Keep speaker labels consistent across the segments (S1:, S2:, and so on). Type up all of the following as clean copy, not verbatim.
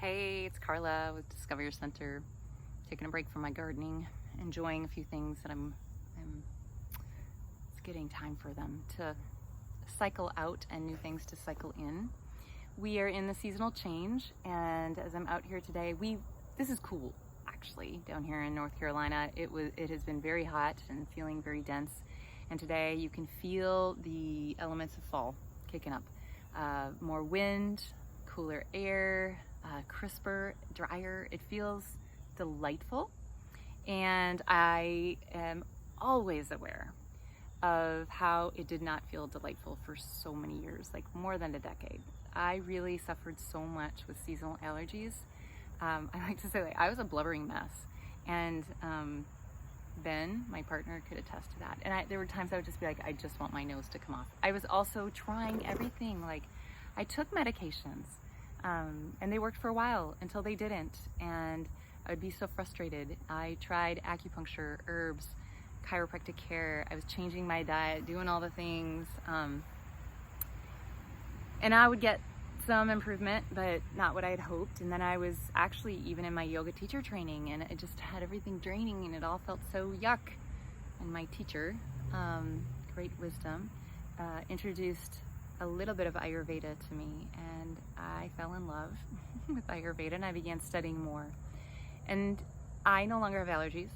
S1: Hey, it's Carla with Discover Your Center, taking a break from my gardening, enjoying a few things that it's getting time for them to cycle out and new things to cycle in. We are in the seasonal change, and as I'm out here today, this is cool actually down here in North Carolina. It has been very hot and feeling very dense, and today you can feel the elements of fall kicking up. More wind, cooler air, crisper, drier. It feels delightful, and I am always aware of how it did not feel delightful for so many years, like more than a decade. I really suffered so much with seasonal allergies. I like to say I was a blubbering mess, and Ben, my partner, could attest to that. And there were times I would just be like, I just want my nose to come off. I was also trying everything. Like, I took medications, and they worked for a while until they didn't, and I would be so frustrated. I tried acupuncture, herbs, chiropractic care. I was changing my diet, doing all the things, and I would get some improvement, but not what I had hoped. And then I was actually even in my yoga teacher training, and it just had everything draining, and it all felt so yuck. And my teacher, great wisdom, introduced a little bit of Ayurveda to me, and I fell in love with Ayurveda, and I began studying more. And I no longer have allergies.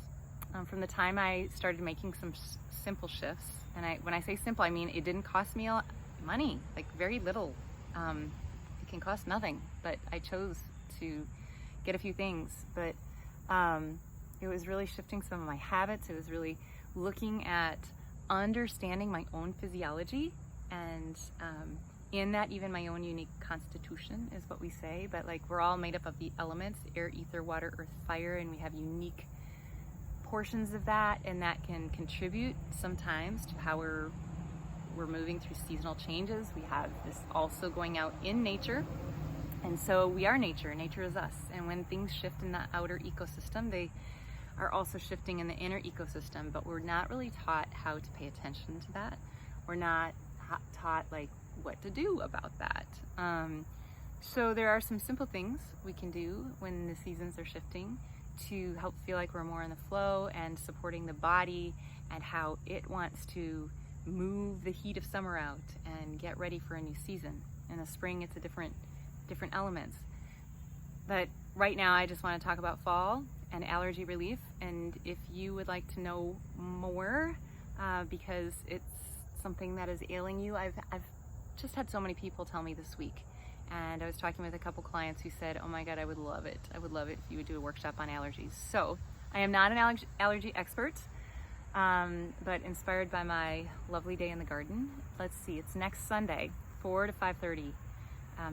S1: From the time I started making some simple shifts, and when I say simple, I mean it didn't cost me money, like very little. It can cost nothing, but I chose to get a few things. But it was really shifting some of my habits. It was really looking at understanding my own physiology, and in that, even my own unique constitution is what we say. But like, we're all made up of the elements: air, ether, water, earth, fire, and we have unique portions of that, and that can contribute sometimes to how we're moving through seasonal changes. We have this also going out in nature, and so we are nature. Nature is us, and when things shift in the outer ecosystem, they are also shifting in the inner ecosystem, but we're not really taught how to pay attention to that. We're not taught like what to do about that. So there are some simple things we can do when the seasons are shifting to help feel like we're more in the flow and supporting the body and how it wants to move the heat of summer out and get ready for a new season. In the spring, it's a different elements. But right now, I just want to talk about fall and allergy relief. And if you would like to know more, because it's something that is ailing you, I've just had so many people tell me this week. And I was talking with a couple clients who said, oh my God, I would love it. I would love it if you would do a workshop on allergies. So I am not an allergy expert, but inspired by my lovely day in the garden. Let's see, it's next Sunday, 4 to 5:30.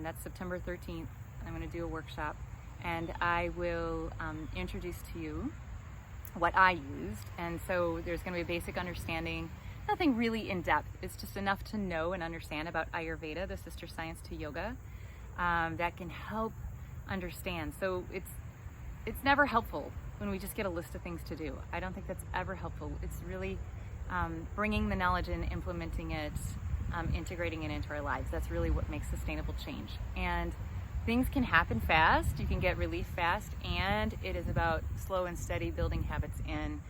S1: That's September 13th. I'm going to do a workshop, and I will introduce to you what I used. And so there's going to be a basic understanding, nothing really in depth. It's just enough to know and understand about Ayurveda, the sister science to yoga, that can help understand. So it's never helpful when we just get a list of things to do. I don't think that's ever helpful. It's really bringing the knowledge in, implementing it, integrating it into our lives. That's really what makes sustainable change. And things can happen fast. You can get relief fast, and it is about slow and steady building habits in.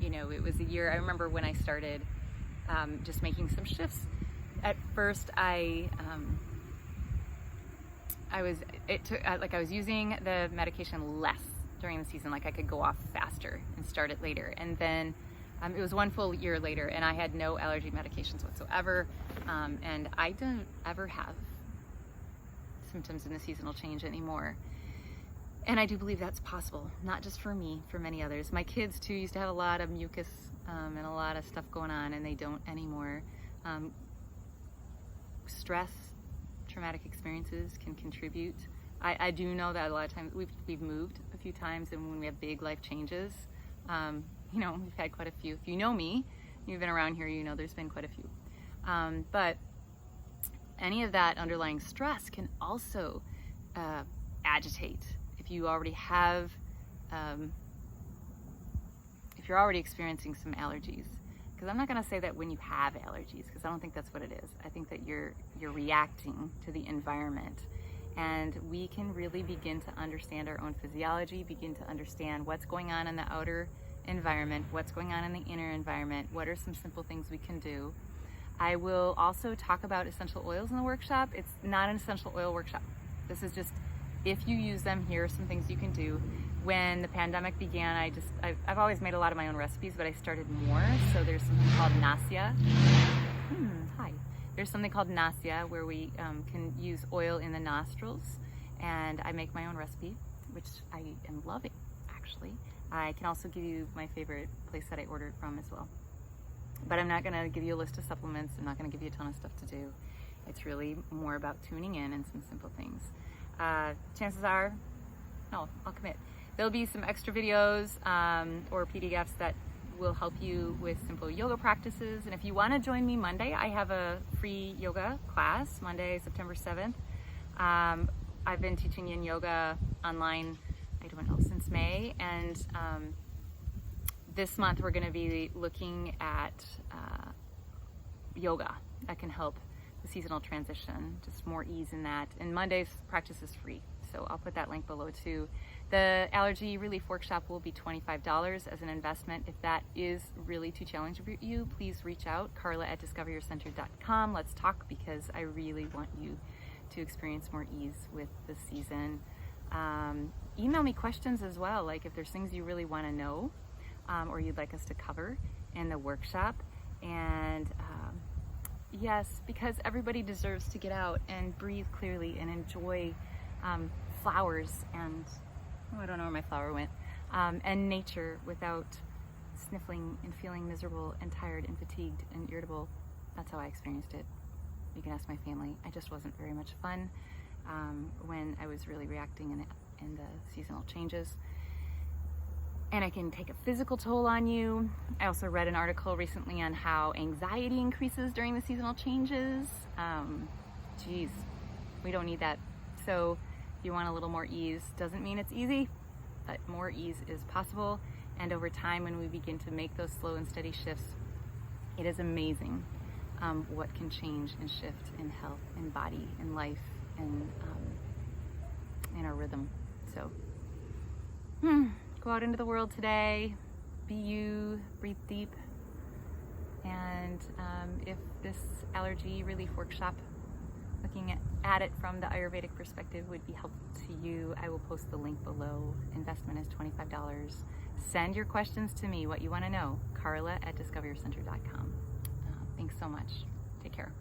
S1: It was a year. I remember when I started just making some shifts. At first, I was using the medication less during the season. Like, I could go off faster and start it later. And then it was one full year later, and I had no allergy medications whatsoever. And I don't ever have symptoms in the seasonal change anymore. And I do believe that's possible, not just for me, for many others. My kids too used to have a lot of mucus and a lot of stuff going on, and they don't anymore. Stress, traumatic experiences can contribute. I do know that a lot of times we've moved a few times, and when we have big life changes, we've had quite a few. If you know me, you've been around here, you know there's been quite a few. But any of that underlying stress can also agitate. If you already have, if you're already experiencing some allergies, because I'm not going to say that when you have allergies, because I don't think that's what it is. I think that you're reacting to the environment, and we can really begin to understand our own physiology, begin to understand what's going on in the outer environment, what's going on in the inner environment, what are some simple things we can do. I will also talk about essential oils in the workshop. It's not an essential oil workshop. This is just, if you use them, here are some things you can do. When the pandemic began, I've always made a lot of my own recipes, but I started more. So there's something called nasya. Hi. There's something called nasya where we can use oil in the nostrils, and I make my own recipe, which I am loving, actually. I can also give you my favorite place that I ordered from as well. But I'm not gonna give you a list of supplements. I'm not gonna give you a ton of stuff to do. It's really more about tuning in and some simple things. Chances are, no, I'll commit. There'll be some extra videos or PDFs that will help you with simple yoga practices. And if you wanna join me Monday, I have a free yoga class, Monday, September 7th. I've been teaching yin yoga online, I don't know, since May. And this month we're gonna be looking at yoga that can help the seasonal transition, just more ease in that. And Monday's practice is free, so I'll put that link below too. The Allergy Relief Workshop will be $25 as an investment. If that is really too challenging for you, please reach out, Carla@discoveryourcenter.com. Let's talk, because I really want you to experience more ease with the season. Email me questions as well, like if there's things you really wanna know or you'd like us to cover in the workshop. And yes, because everybody deserves to get out and breathe clearly and enjoy flowers and, I don't know where my flower went, and nature without sniffling and feeling miserable and tired and fatigued and irritable. That's how I experienced it. You can ask my family. I just wasn't very much fun when I was really reacting in the seasonal changes. And it can take a physical toll on you. I also read an article recently on how anxiety increases during the seasonal changes. Geez, we don't need that. So if you want a little more ease, doesn't mean it's easy, but more ease is possible. And over time, when we begin to make those slow and steady shifts, it is amazing what can change and shift in health, in body, in life, and in our rhythm. So, go out into the world today, be you, breathe deep, and if this allergy relief workshop, looking at it from the Ayurvedic perspective, would be helpful to you, I will post the link below. Investment is $25. Send your questions to me, what you want to know, Carla@discoveryourcenter.com. Thanks so much. Take care.